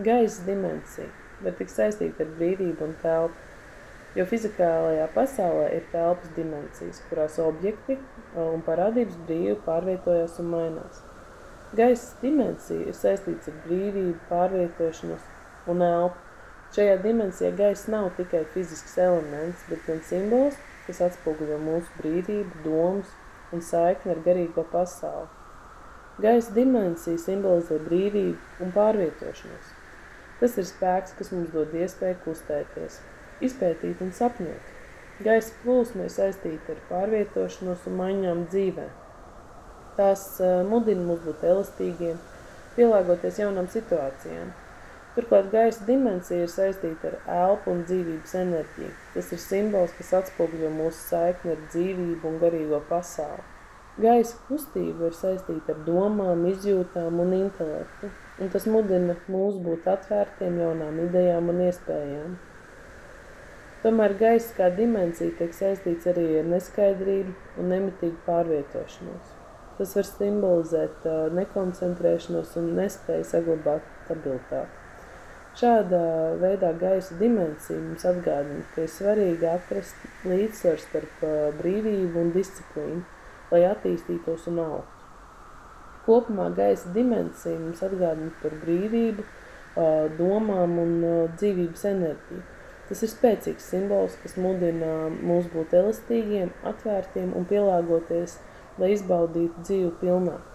Gaisa dimensija var tikt saistīta ar brīvību un telpu, jo fizikālajā pasaulē ir telpas dimensijas, kurās objekti un parādības brīvi pārvietojās un mainās. Gaisas dimensija ir saistīts ar brīvību, pārvietošanos un elpu. Šajā dimensijā gaisa nav tikai fizisks elements, bet gan simbols, kas atspoguļo mūsu brīvību, domas un saikni ar garīgo pasauli. Gaisa dimensija simbolizē brīvību un pārvietošanos. Tas ir spēks, kas mums dod iespēju kustēties, izpētīt un sapņot. Gaisa plūsma ir saistīta ar pārvietošanos un maiņām dzīvē. Tās mudina mūs būt elastīgiem, pielāgoties jaunām situācijām. Turklāt gaisa dimensija ir saistīta ar elpu un dzīvības enerģiju. Tas ir simbols, kas atspoguļo mūsu saikni ar dzīvību un garīgo pasauli. Gaisa kustība ir saistīta ar domām, izjūtām un intelektu, un tas mudina mūs būt atvērtiem jaunām idejām un iespējām. Tomēr gaisa kā dimensija tiek saistīts arī ar neskaidrību un nemitīgu pārvietošanos. Tas var simbolizēt nekoncentrēšanos un nespēju saglabāt stabilitāti. Šādā veidā gaisa dimensija mums atgādina, ka ir svarīgi atrast līdzsvaru starp brīvību un disciplīnu, lai attīstītos un augtu. Kopumā gaisa dimensija mums atgādina par brīvību, domām un dzīvības enerģiju. Tas ir spēcīgs simbols, kas mudina mūs būt elastīgiem, atvērtiem un pielāgoties, lai izbaudītu dzīvi pilnāk.